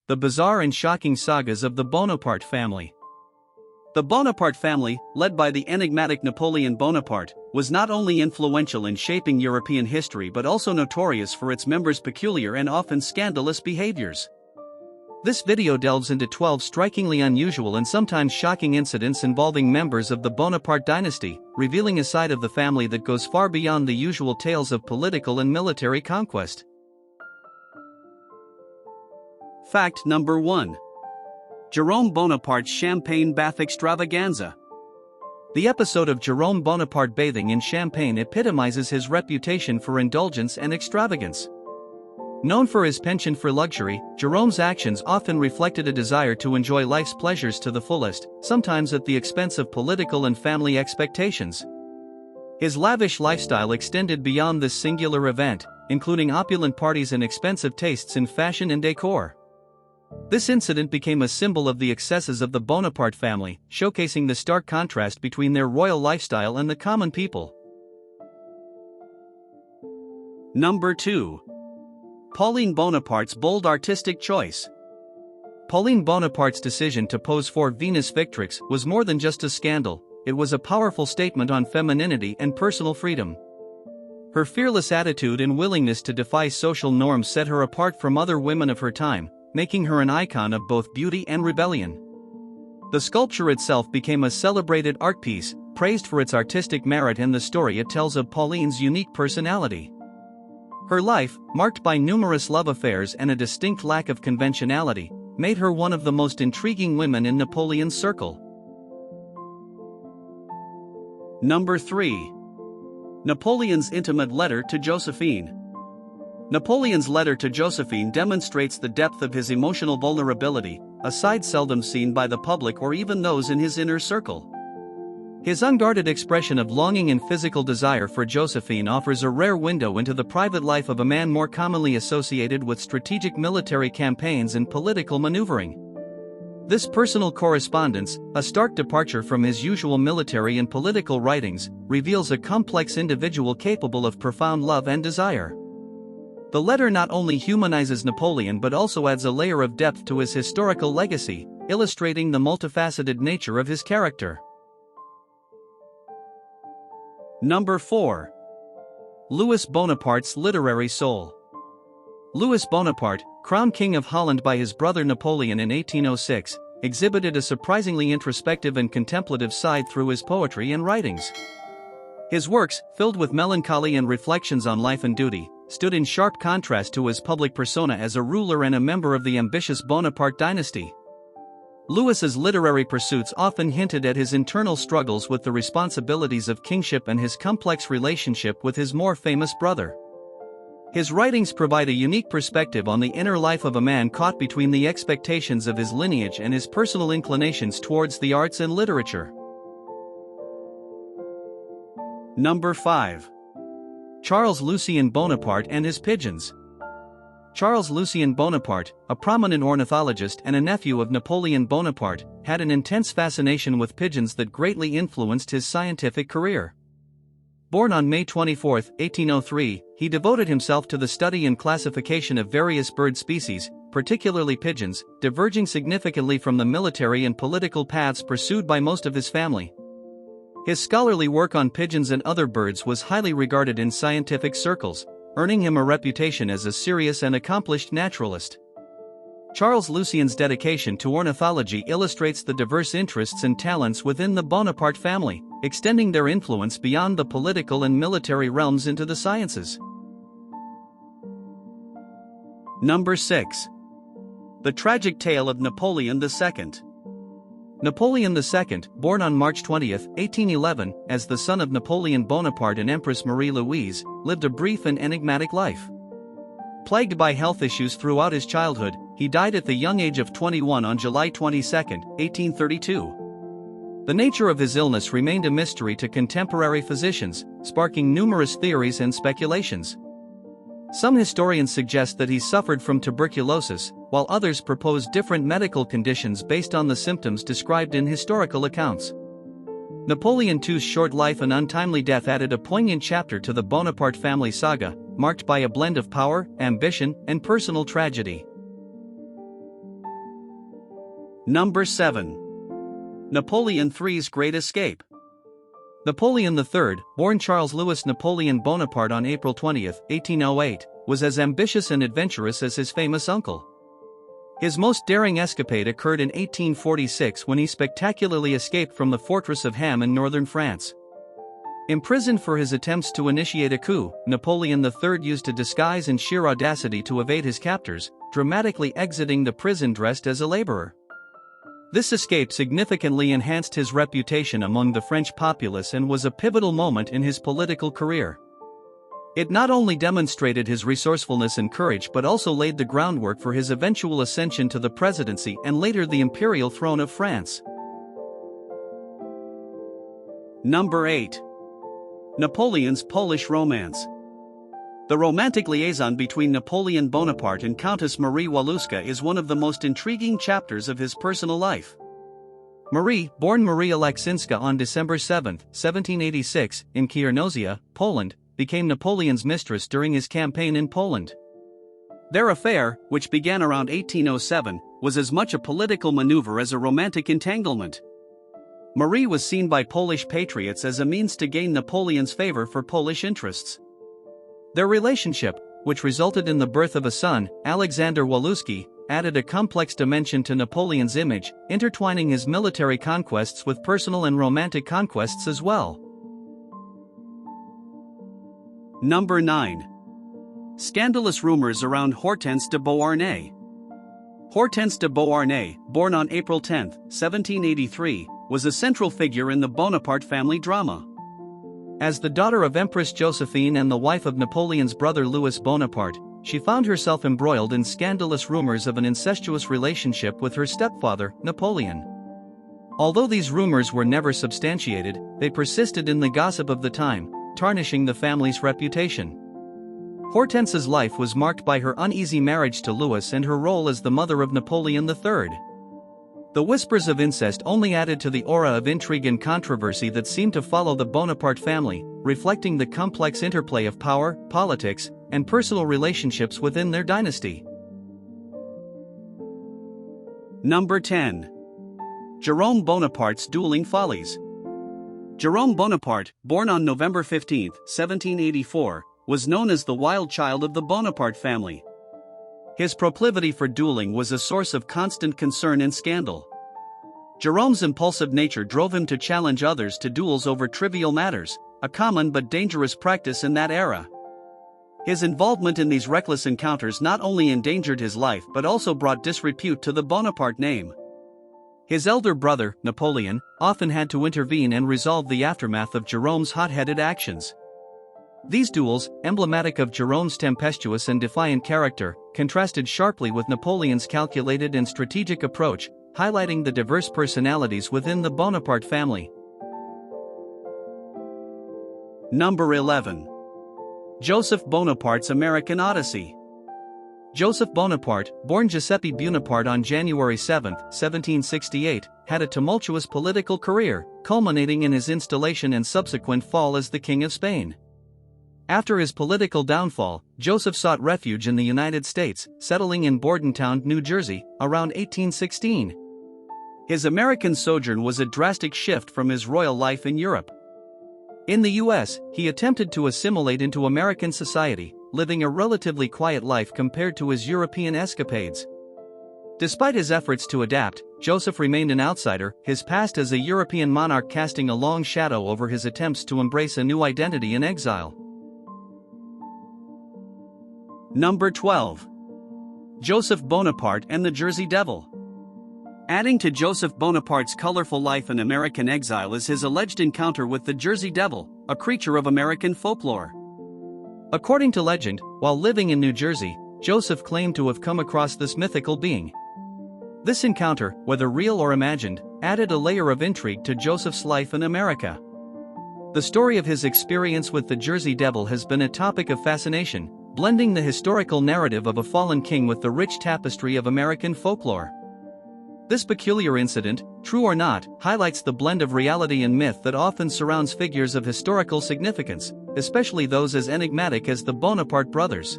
The bizarre and shocking sagas of the Bonaparte family. The Bonaparte family, led by the enigmatic Napoleon Bonaparte, was not only influential in shaping European history but also notorious for its members' peculiar and often scandalous behaviors. This video delves into 12 strikingly unusual and sometimes shocking incidents involving members of the Bonaparte dynasty, revealing a side of the family that goes far beyond the usual tales of political and military conquest. Fact number 1. Jerome Bonaparte's champagne bath extravaganza. The episode of Jerome Bonaparte bathing in champagne epitomizes his reputation for indulgence and extravagance. Known for his penchant for luxury, Jerome's actions often reflected a desire to enjoy life's pleasures to the fullest, sometimes at the expense of political and family expectations. His lavish lifestyle extended beyond this singular event, including opulent parties and expensive tastes in fashion and decor. This incident became a symbol of the excesses of the Bonaparte family, showcasing the stark contrast between their royal lifestyle and the common people. Number 2. Pauline Bonaparte's bold artistic choice. Pauline Bonaparte's decision to pose for Venus Victrix was more than just a scandal, it was a powerful statement on femininity and personal freedom. Her fearless attitude and willingness to defy social norms set her apart from other women of her time, making her an icon of both beauty and rebellion. The sculpture itself became a celebrated art piece, praised for its artistic merit and the story it tells of Pauline's unique personality. Her life, marked by numerous love affairs and a distinct lack of conventionality, made her one of the most intriguing women in Napoleon's circle. Number 3. Napoleon's intimate letter to Josephine. Napoleon's letter to Josephine demonstrates the depth of his emotional vulnerability, a side seldom seen by the public or even those in his inner circle. His unguarded expression of longing and physical desire for Josephine offers a rare window into the private life of a man more commonly associated with strategic military campaigns and political maneuvering. This personal correspondence, a stark departure from his usual military and political writings, reveals a complex individual capable of profound love and desire. The letter not only humanizes Napoleon but also adds a layer of depth to his historical legacy, illustrating the multifaceted nature of his character. Number 4. Louis Bonaparte's literary soul. Louis Bonaparte, crowned King of Holland by his brother Napoleon in 1806, exhibited a surprisingly introspective and contemplative side through his poetry and writings. His works, filled with melancholy and reflections on life and duty, stood in sharp contrast to his public persona as a ruler and a member of the ambitious Bonaparte dynasty. Louis's literary pursuits often hinted at his internal struggles with the responsibilities of kingship and his complex relationship with his more famous brother. His writings provide a unique perspective on the inner life of a man caught between the expectations of his lineage and his personal inclinations towards the arts and literature. Number 5. Charles Lucien Bonaparte and his pigeons. Charles Lucien Bonaparte, a prominent ornithologist and a nephew of Napoleon Bonaparte, had an intense fascination with pigeons that greatly influenced his scientific career. Born on May 24, 1803, he devoted himself to the study and classification of various bird species, particularly pigeons, diverging significantly from the military and political paths pursued by most of his family. His scholarly work on pigeons and other birds was highly regarded in scientific circles, earning him a reputation as a serious and accomplished naturalist. Charles Lucien's dedication to ornithology illustrates the diverse interests and talents within the Bonaparte family, extending their influence beyond the political and military realms into the sciences. Number 6. The tragic tale of Napoleon II. Napoleon II, born on March 20, 1811, as the son of Napoleon Bonaparte and Empress Marie-Louise, lived a brief and enigmatic life. Plagued by health issues throughout his childhood, he died at the young age of 21 on July 22, 1832. The nature of his illness remained a mystery to contemporary physicians, sparking numerous theories and speculations. Some historians suggest that he suffered from tuberculosis, while others propose different medical conditions based on the symptoms described in historical accounts. Napoleon II's short life and untimely death added a poignant chapter to the Bonaparte family saga, marked by a blend of power, ambition, and personal tragedy. Number 7. Napoleon III's Great Escape. Napoleon III, born Charles Louis Napoleon Bonaparte on April 20, 1808, was as ambitious and adventurous as his famous uncle. His most daring escapade occurred in 1846 when he spectacularly escaped from the fortress of Ham in northern France. Imprisoned for his attempts to initiate a coup, Napoleon III used a disguise and sheer audacity to evade his captors, dramatically exiting the prison dressed as a laborer. This escape significantly enhanced his reputation among the French populace and was a pivotal moment in his political career. It not only demonstrated his resourcefulness and courage but also laid the groundwork for his eventual ascension to the presidency and later the imperial throne of France. Number 8. Napoleon's Polish Romance. The romantic liaison between Napoleon Bonaparte and Countess Marie Waluska is one of the most intriguing chapters of his personal life. Marie, born Maria Laksinska on December 7, 1786, in Kiernosia, Poland, became Napoleon's mistress during his campaign in Poland. Their affair, which began around 1807, was as much a political maneuver as a romantic entanglement. Marie was seen by Polish patriots as a means to gain Napoleon's favor for Polish interests. Their relationship, which resulted in the birth of a son, Alexander Waluski, added a complex dimension to Napoleon's image, intertwining his military conquests with personal and romantic conquests as well. Number 9. Scandalous rumors around Hortense de Beauharnais. Hortense de Beauharnais, born on April 10, 1783, was a central figure in the Bonaparte family drama. As the daughter of Empress Josephine and the wife of Napoleon's brother Louis Bonaparte, she found herself embroiled in scandalous rumors of an incestuous relationship with her stepfather, Napoleon. Although these rumors were never substantiated, they persisted in the gossip of the time, tarnishing the family's reputation. Hortense's life was marked by her uneasy marriage to Louis and her role as the mother of Napoleon III. The whispers of incest only added to the aura of intrigue and controversy that seemed to follow the Bonaparte family, reflecting the complex interplay of power, politics, and personal relationships within their dynasty. Number 10. Jerome Bonaparte's Dueling Follies. Jerome Bonaparte, born on November 15, 1784, was known as the wild child of the Bonaparte family. His proclivity for dueling was a source of constant concern and scandal. Jerome's impulsive nature drove him to challenge others to duels over trivial matters, a common but dangerous practice in that era. His involvement in these reckless encounters not only endangered his life but also brought disrepute to the Bonaparte name. His elder brother, Napoleon, often had to intervene and resolve the aftermath of Jerome's hot-headed actions. These duels, emblematic of Jerome's tempestuous and defiant character, contrasted sharply with Napoleon's calculated and strategic approach, highlighting the diverse personalities within the Bonaparte family. Number 11. Joseph Bonaparte's American Odyssey. Joseph Bonaparte, born Giuseppe Bonaparte on January 7, 1768, had a tumultuous political career, culminating in his installation and subsequent fall as the King of Spain. After his political downfall, Joseph sought refuge in the United States, settling in Bordentown, New Jersey, around 1816. His American sojourn was a drastic shift from his royal life in Europe. In the US, he attempted to assimilate into American society, living a relatively quiet life compared to his European escapades. Despite his efforts to adapt, Joseph remained an outsider, his past as a European monarch casting a long shadow over his attempts to embrace a new identity in exile. Number 12. Joseph Bonaparte and the Jersey Devil. Adding to Joseph Bonaparte's colorful life in American exile is his alleged encounter with the Jersey Devil, a creature of American folklore. According to legend, while living in New Jersey, Joseph claimed to have come across this mythical being. This encounter, whether real or imagined, added a layer of intrigue to Joseph's life in America. The story of his experience with the Jersey Devil has been a topic of fascination, blending the historical narrative of a fallen king with the rich tapestry of American folklore. This peculiar incident, true or not, highlights the blend of reality and myth that often surrounds figures of historical significance, especially those as enigmatic as the Bonaparte brothers.